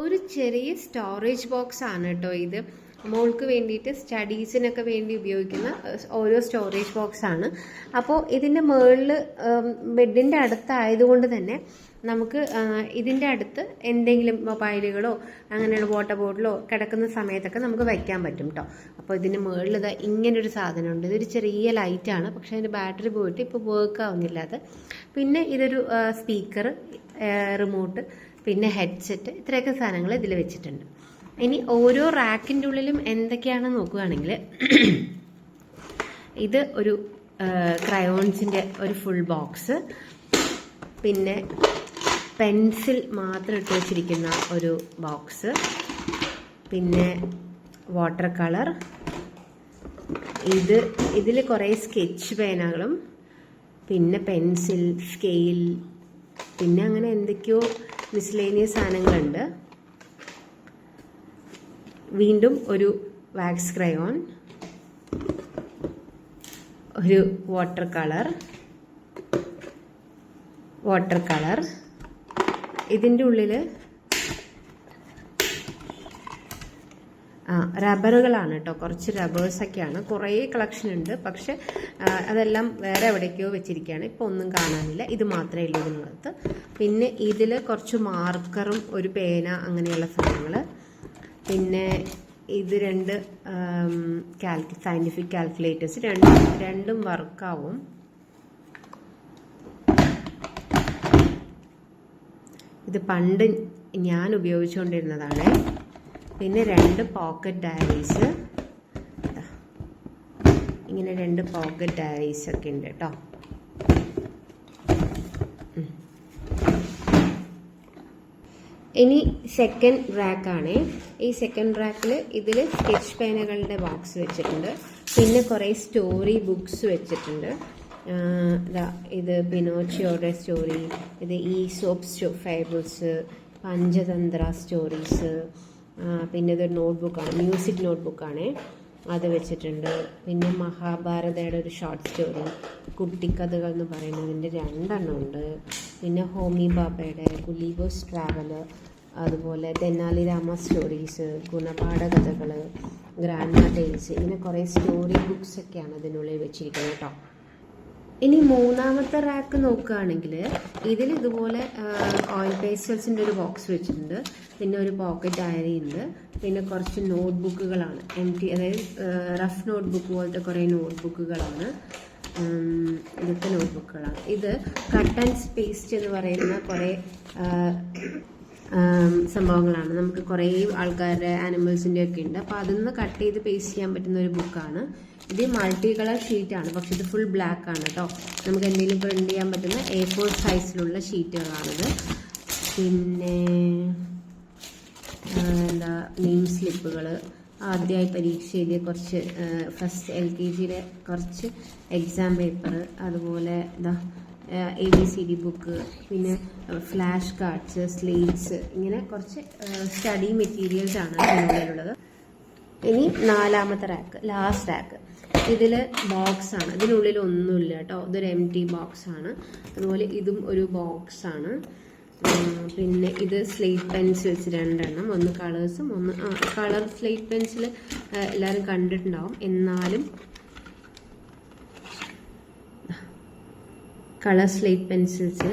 ഒരു ചെറിയ storage box ആണ് കേട്ടോ ഇത്. മോൾക്ക് വേണ്ടിയിട്ട് സ്റ്റഡീസിനൊക്കെ വേണ്ടി ഉപയോഗിക്കുന്ന ഓരോ സ്റ്റോറേജ് ബോക്സ് ആണ്. അപ്പോൾ ഇതിൻ്റെ മുകളിൽ ബെഡിൻ്റെ അടുത്തായതുകൊണ്ട് തന്നെ നമുക്ക് ഇതിൻ്റെ അടുത്ത് എന്തെങ്കിലും മൊബൈലുകളോ അങ്ങനെയുള്ള വാട്ടർ ബോട്ടിലോ കിടക്കുന്ന സമയത്തൊക്കെ നമുക്ക് വയ്ക്കാൻ പറ്റും കേട്ടോ. അപ്പോൾ ഇതിൻ്റെ മുകളിൽ ഇതാ ഇങ്ങനൊരു സാധനമുണ്ട്. ഇതൊരു ചെറിയ ലൈറ്റാണ്, പക്ഷേ അതിൻ്റെ ബാറ്ററി പോയിട്ട് ഇപ്പോൾ വർക്ക് ആവുന്നില്ല അത്. പിന്നെ ഇതൊരു സ്പീക്കർ, റിമോട്ട്, പിന്നെ ഹെഡ്സെറ്റ്, ഇത്രയൊക്കെ സാധനങ്ങൾ ഇതിൽ വെച്ചിട്ടുണ്ട്. ഇനി ഓരോ റാക്കിൻ്റെ ഉള്ളിലും എന്തൊക്കെയാണെന്ന് നോക്കുകയാണെങ്കിൽ ഇത് ഒരു ക്രയോൺസിൻ്റെ ഒരു ഫുൾ ബോക്സ്, പിന്നെ പെൻസിൽ മാത്രം ഇട്ട് വെച്ചിരിക്കുന്ന ഒരു ബോക്സ്, പിന്നെ വാട്ടർ കളർ, ഇതിൽ കുറേ സ്കെച്ച് പേനകളും, പിന്നെ പെൻസിൽ, സ്കെയിൽ, പിന്നെ അങ്ങനെ എന്തൊക്കെയോ മിസ്ലേനിയസ് സാധനങ്ങളുണ്ട്. വീണ്ടും ഒരു വാക്സ് ക്രയോൺ, ഒരു വാട്ടർ കളർ. ഇതിൻ്റെ ഉള്ളിൽ റബ്ബറുകളാണ് കേട്ടോ, കുറച്ച് റബ്ബേഴ്സൊക്കെയാണ്. കുറേ കളക്ഷൻ ഉണ്ട്, പക്ഷെ അതെല്ലാം വേറെ എവിടേക്കോ വെച്ചിരിക്കുകയാണ്, ഇപ്പോൾ ഒന്നും കാണാനില്ല. ഇത് മാത്രമേ ഉള്ളൂ ഇതിനകത്ത്. പിന്നെ ഇതിൽ കുറച്ച് മാർക്കറും ഒരു പേന അങ്ങനെയുള്ള സാധനങ്ങൾ. പിന്നെ ഇത് രണ്ട് സയൻറ്റിഫിക് കാൽക്കുലേറ്റേഴ്സ്, രണ്ടും വർക്കാവും. ഇത് പണ്ട് ഞാൻ ഉപയോഗിച്ചുകൊണ്ടിരുന്നതാണ്. പിന്നെ രണ്ട് പോക്കറ്റ് ഡയറീസ്, ഇങ്ങനെ രണ്ട് പോക്കറ്റ് ഡയറീസ് ഒക്കെ ഉണ്ട് കേട്ടോ. ഇനി സെക്കൻഡ് റാക്കാണ്. ഈ സെക്കൻഡ് റാക്കിൽ ഇതിൽ സ്കെച്ച് പേനകളുടെ ബോക്സ് വെച്ചിട്ടുണ്ട്. പിന്നെ കുറേ സ്റ്റോറി ബുക്സ് വെച്ചിട്ടുണ്ട്. ഇത് പിനോച്ചിയോയുടെ സ്റ്റോറി, ഇത് ഈസോപ്പ് ഫേബിൾസ്, പഞ്ചതന്ത്ര സ്റ്റോറീസ്, പിന്നെ ഇതൊരു നോട്ട്ബുക്കാണ്, മ്യൂസിക് നോട്ട്ബുക്കാണ്, അത് വെച്ചിട്ടുണ്ട്. പിന്നെ മഹാഭാരതയുടെ ഒരു ഷോർട്ട് സ്റ്റോറി, കുട്ടിക്കഥകൾ എന്ന് പറയുന്നതിൻ്റെ 2 എണ്ണം ഉണ്ട്. പിന്നെ ഹോമി ബാബയുടെ ഗുലീബോസ് ട്രാവല്, അതുപോലെ തെന്നാലി രാമ സ്റ്റോറീസ്, ഗുണപാഠ കഥകൾ, ഗ്രാൻഡ്മ ടെയിൽസ്, ഇങ്ങനെ കുറേ സ്റ്റോറി ബുക്സ് ഒക്കെയാണ് ഇതിനുള്ളിൽ വെച്ചിരിക്കുന്നത് കേട്ടോ. ഇനി മൂന്നാമത്തെ റാക്ക് നോക്കുകയാണെങ്കിൽ ഇതിൽ ഇതുപോലെ ഓയിൽ പേസ്റ്റൽസിൻ്റെ ഒരു ബോക്സ് വെച്ചിട്ടുണ്ട്. പിന്നെ ഒരു പോക്കറ്റ് ഡയറി ഉണ്ട്. പിന്നെ കുറച്ച് നോട്ട്ബുക്കുകളാണ്, അതായത് റഫ് നോട്ട്ബുക്ക് പോലത്തെ കുറേ നോട്ട്ബുക്കുകളാണ്. ഇതൊക്കെ നോട്ട്ബുക്കുകളാണ്. ഇത് കട്ട് ആൻഡ് പേസ്റ്റ് എന്ന് പറയുന്ന കുറേ സംഭവങ്ങളാണ്. നമുക്ക് കുറേ ആൾക്കാരുടെ ആനിമൽസിൻ്റെ ഒക്കെ ഉണ്ട്, അപ്പോൾ അതൊന്ന് കട്ട് ചെയ്ത് പേസ്റ്റ് ചെയ്യാൻ പറ്റുന്ന ഒരു ബുക്കാണ്. ഇത് മൾട്ടി കളർ ഷീറ്റാണ്, പക്ഷെ ഇത് ഫുൾ ബ്ലാക്ക് ആണ് കേട്ടോ. നമുക്ക് എന്തെങ്കിലും പ്രിന്റ് ചെയ്യാൻ പറ്റുന്ന A4 സൈസിലുള്ള ഷീറ്റുകളാണിത്. പിന്നെ നെയിം സ്ലിപ്പുകൾ, ആദ്യമായി പരീക്ഷ എഴുതിയ കുറച്ച് ഫസ്റ്റ് LKGയിലെ കുറച്ച് എക്സാം പേപ്പർ, അതുപോലെ ABCD ബുക്ക്, പിന്നെ ഫ്ലാഷ് കാർഡ്സ്, സ്ലേറ്റ്സ്, ഇങ്ങനെ കുറച്ച് സ്റ്റഡി മെറ്റീരിയൽസ് ആണ് ഇതിനുള്ളിലുള്ളത്. ഇനി നാലാമത്തെ റാക്ക്, ലാസ്റ്റ് റാക്ക്. ഇതിൽ ബോക്സാണ്, ഇതിനുള്ളിൽ ഒന്നുമില്ല കേട്ടോ. ഇതൊരു empty ബോക്സാണ്. അതുപോലെ ഇതും ഒരു ബോക്സാണ്. പിന്നെ ഇത് സ്ലേറ്റ് പെൻസിൽസ് 2 എണ്ണം, ഒന്ന് കളേഴ്സും ഒന്ന് കളർ സ്ലേറ്റ് പെൻസിൽ എല്ലാവരും കണ്ടിട്ടുണ്ടാവും, എന്നാലും കളർ സ്ലേറ്റ് പെൻസിൽസ്,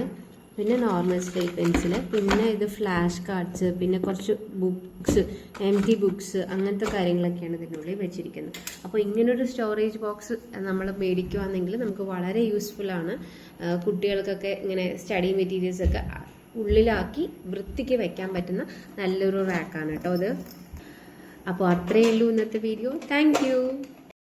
പിന്നെ നോർമൽ സ്ലേറ്റ് പെൻസിൽ, പിന്നെ ഇത് ഫ്ലാഷ് കാർഡ്സ്, പിന്നെ കുറച്ച് ബുക്സ്, empty ബുക്സ്, അങ്ങനത്തെ കാര്യങ്ങളൊക്കെയാണ് ഇതിനുള്ളിൽ വെച്ചിരിക്കുന്നത്. അപ്പോൾ ഇങ്ങനൊരു സ്റ്റോറേജ് ബോക്സ് നമ്മൾ മേടിക്കുകയാണെങ്കിൽ നമുക്ക് വളരെ യൂസ്ഫുള്ളാണ്. കുട്ടികൾക്കൊക്കെ ഇങ്ങനെ സ്റ്റഡി മെറ്റീരിയൽസ് ഒക്കെ ഉള്ളിലാക്കി വൃത്തിക്ക് വെക്കാൻ പറ്റുന്ന നല്ലൊരു റാക്കാണ് കേട്ടോ ഇത്. അപ്പോൾ അത്രയേ ഉള്ളൂ ഇന്നത്തെ വീഡിയോ. താങ്ക്